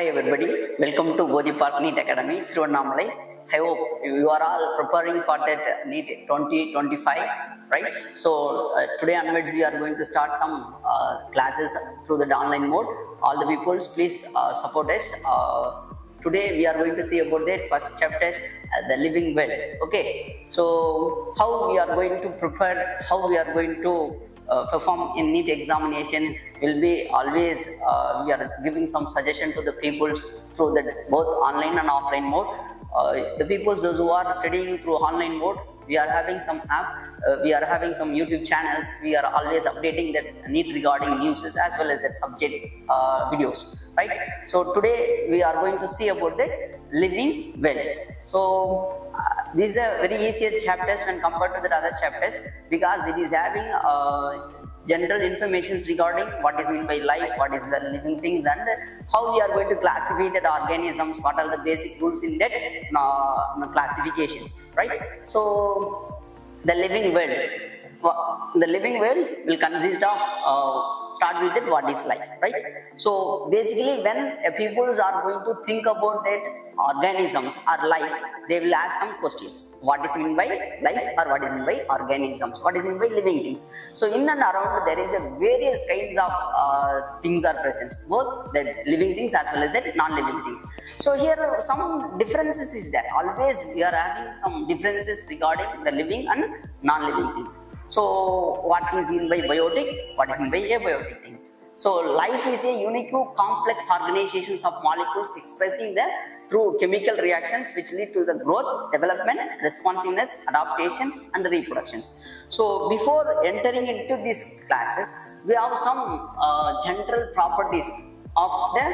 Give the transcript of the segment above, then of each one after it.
Hi everybody, welcome to Bohdi NEET Academy, Tiruvannamalai. I hope you are all preparing for that NEET 2025, right? So today onwards we are going to start some classes through the online mode. All the people please support us. Today we are going to see about that first chapter, the living well. Okay, so how we are going to prepare, how we are going to perform in NEET examinations will be always we are giving some suggestion to the people through the both online and offline mode. The people those who are studying through online mode, we are having some app, we are having some YouTube channels, we are always updating that NEET regarding news as well as that subject videos, right? So today we are going to see about that living well. So these are very easier chapters when compared to the other chapters because it is having general information regarding what is meant by life, what is the living things, and how we are going to classify that organisms, what are the basic rules in that classifications, right? So the living world, the living world will consist of start with it, what is life, right? So basically when people are going to think about that organisms or life, they will ask some questions. What is meant by life or what is meant by organisms? What is meant by living things? So in and around there is a various kinds of things are present, both the living things as well as the non-living things. So here some differences is there. Always we are having some differences regarding the living and non-living things. So what is meant by biotic? What is meant by abiotic things? So life is a unique complex organizations of molecules expressing the through chemical reactions which lead to the growth, development, responsiveness, adaptations and reproductions. So before entering into these classes, we have some general properties of the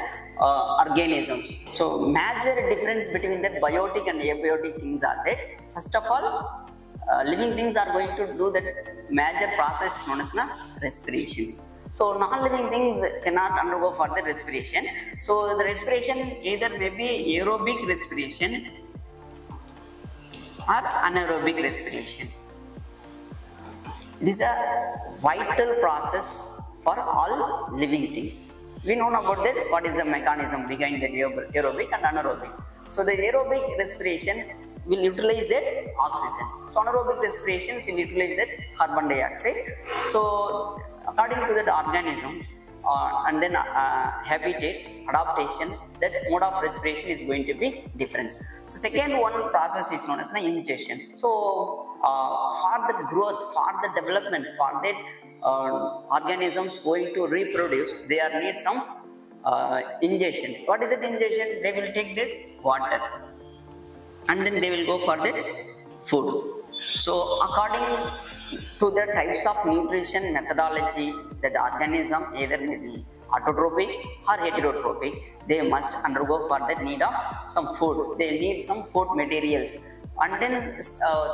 organisms. So major difference between the biotic and abiotic things are that, first of all, living things are going to do that major process known as respirations. So non-living things cannot undergo further respiration. So the respiration either may be aerobic respiration or anaerobic respiration. It is a vital process for all living things. We know about that, what is the mechanism behind the aerobic and anaerobic. So the aerobic respiration will utilize that oxygen. So anaerobic respirations will utilize that carbon dioxide. So according to the organisms and then habitat adaptations, that mode of respiration is going to be different. So second one process is known as ingestion. So for the growth, for the development, for that organisms going to reproduce, they are need some ingestions. What is it ingestion? They will take that water and then they will go for that food. So according to the types of nutrition methodology that organism either may be autotrophic or heterotrophic, they must undergo for the need of some food. They need some food materials. And then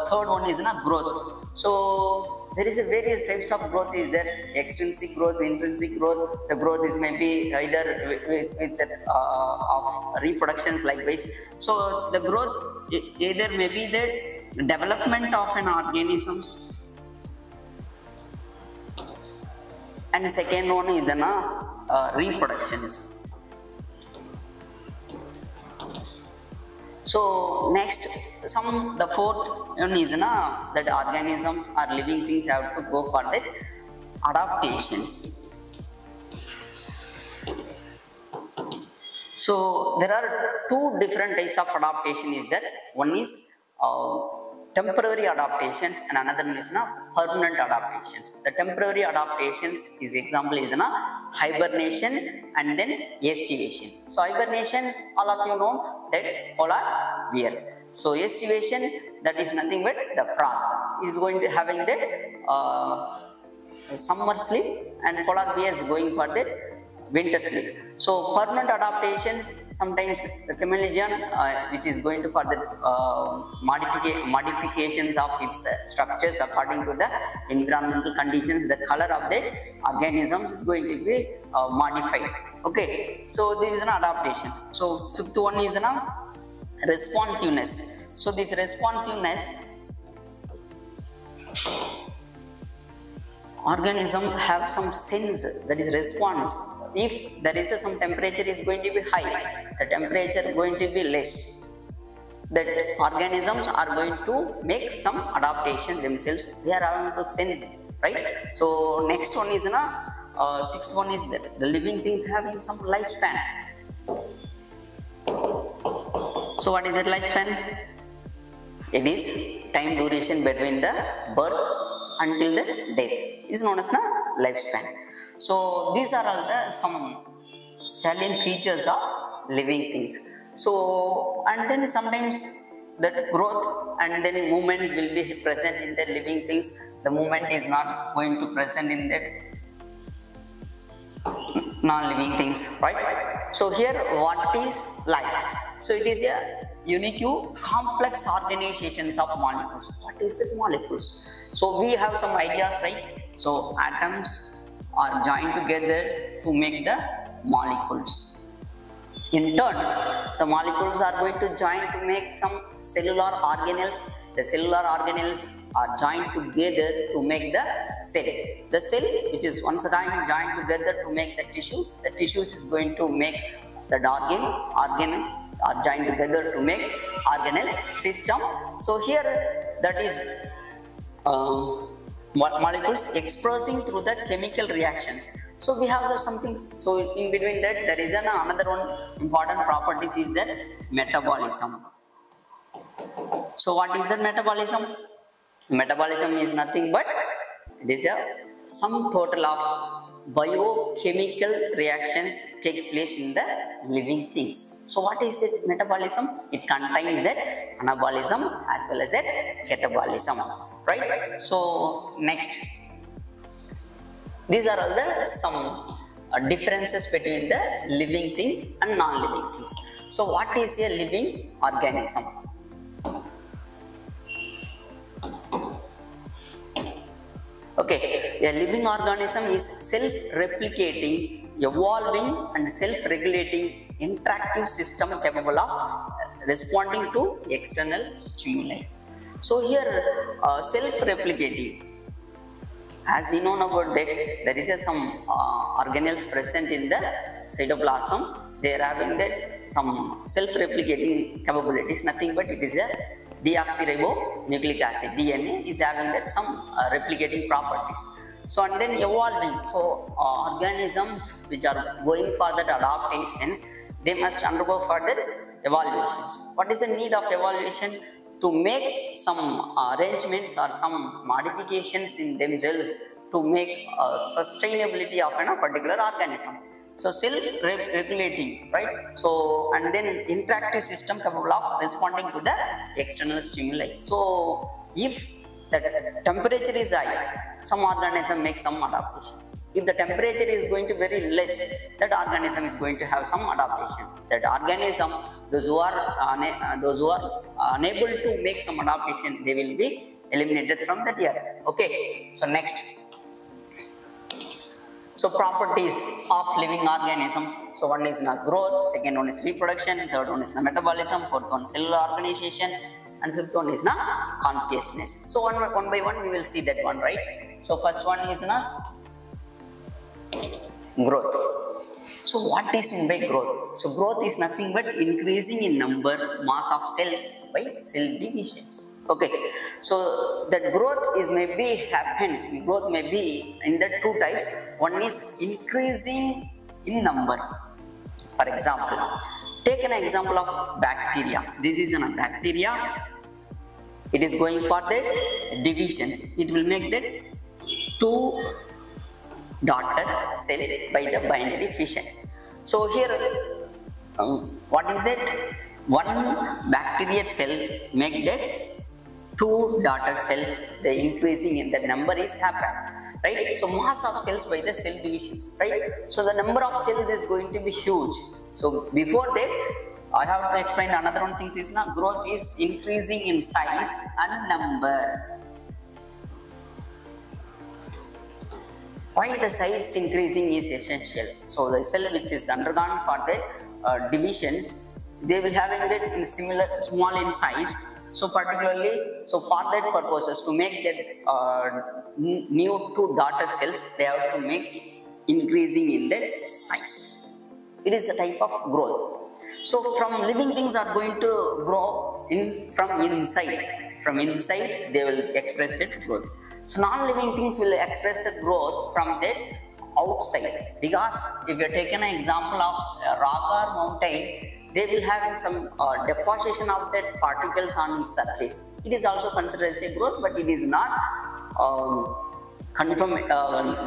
third one is growth. So there is a various types of growth is there, extrinsic growth, intrinsic growth. The growth is maybe either with of reproductions likewise. So the growth either may be the development of an organisms, and second one is the reproductions. So next, the fourth one is that organisms or living things have to go for that adaptations. So there are two different types of adaptation is there. One is temporary adaptations and another one is permanent adaptations. The temporary adaptations is example is hibernation and then estivation. So hibernation, all of you know that polar bear. So estivation, that is nothing but the frog is going to having that summer sleep and polar bear is going for that winter sleep. So permanent adaptations, sometimes the chameleon which is going to for the modifications of its structures according to the environmental conditions, the color of the organisms is going to be modified. Okay, so this is an adaptation. So fifth one is responsiveness. So this responsiveness, organism have some sense, that is response if there is some temperature is going to be high, the temperature is going to be less, that organisms are going to make some adaptation themselves. They are going to sense, right? So next one is sixth one is that the living things having some lifespan. So what is that lifespan? It is time duration between the birth until the death is known as lifespan. So these are all the some salient features of living things. So and then sometimes that growth and then movements will be present in the living things. The movement is not going to present in the non-living things, right? So here what is life? So it is a unique complex organizations of molecules. What is the molecules? So we have some ideas, right? So atoms are joined together to make the molecules. In turn, the molecules are going to join to make some cellular organelles. The cellular organelles are joined together to make the cell. The cell, which is once joined together to make the tissues is going to make the organ are joined together to make organelle system. So here that is molecules expressing through the chemical reactions. So we have some things. So in between that there is another one important properties is that metabolism. So what is the metabolism? Metabolism is nothing but it is a sum total of biochemical reactions takes place in the living things. So what is that metabolism? It contains that anabolism as well as that catabolism, right? So next, these are all the some differences between the living things and non-living things. So what is a living organism? Okay, a living organism is self-replicating, evolving and self-regulating interactive system capable of responding to external stimuli. So here self-replicating, as we know about that, there is some organelles present in the cytoplasm. They are having that some self-replicating capabilities, nothing but it is a deoxyribonucleic acid. DNA is having that some replicating properties. So and then evolving. So organisms which are going for that adaptations, they must undergo further evaluations. What is the need of evaluation? To make some arrangements or some modifications in themselves to make sustainability of a particular organism. So self-regulating, right? So and then interactive system capable of responding to the external stimuli. So if the temperature is high, some organism makes some adaptation. If the temperature is going to very less, that organism is going to have some adaptation. That organism, those who are unable to make some adaptation, they will be eliminated from that earth. Okay. So next. So properties of living organism. So one is growth, second one is reproduction, third one is metabolism, fourth one cellular organization, and fifth one is consciousness. So one by one we will see that one, right? So first one is growth. So what is meant by growth? So growth is nothing but increasing in number, mass of cells by cell divisions. Okay, so that growth is maybe happens. Growth may be in the two types. One is increasing in number. For example, take an example of bacteria. This is a bacteria. It is going for the divisions. It will make that two daughter cell by the binary fission. So here, what is that? One bacterial cell make that two daughter cell. The increasing in the number is happened, right? So mass of cells by the cell divisions, right? So the number of cells is going to be huge. So before that, I have to explain another one thing is growth is increasing in size and number. Why the size increasing is essential? So the cell which is undergone for the divisions, they will having that in similar small in size. So particularly, so for that purposes to make that new two daughter cells, they have to make increasing in their size. It is a type of growth. So from living things are going to grow from inside. From inside they will express that growth. So non-living things will express the growth from their outside. Because if you are taking an example of a rock or mountain, they will have some deposition of that particles on its surface. It is also considered as a growth, but it is not confirm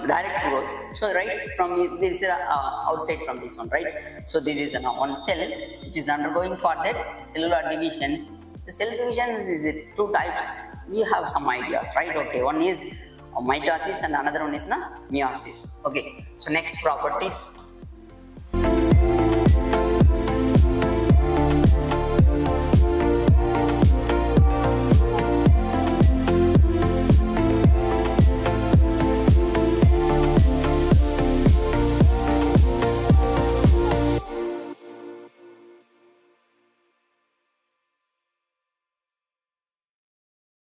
direct growth. So right from this is outside from this one, right? So this is one cell which is undergoing for that cellular divisions. The cell divisions is two types. We have some ideas, right? Okay, one is mitosis and another one is meiosis. Okay, so next properties.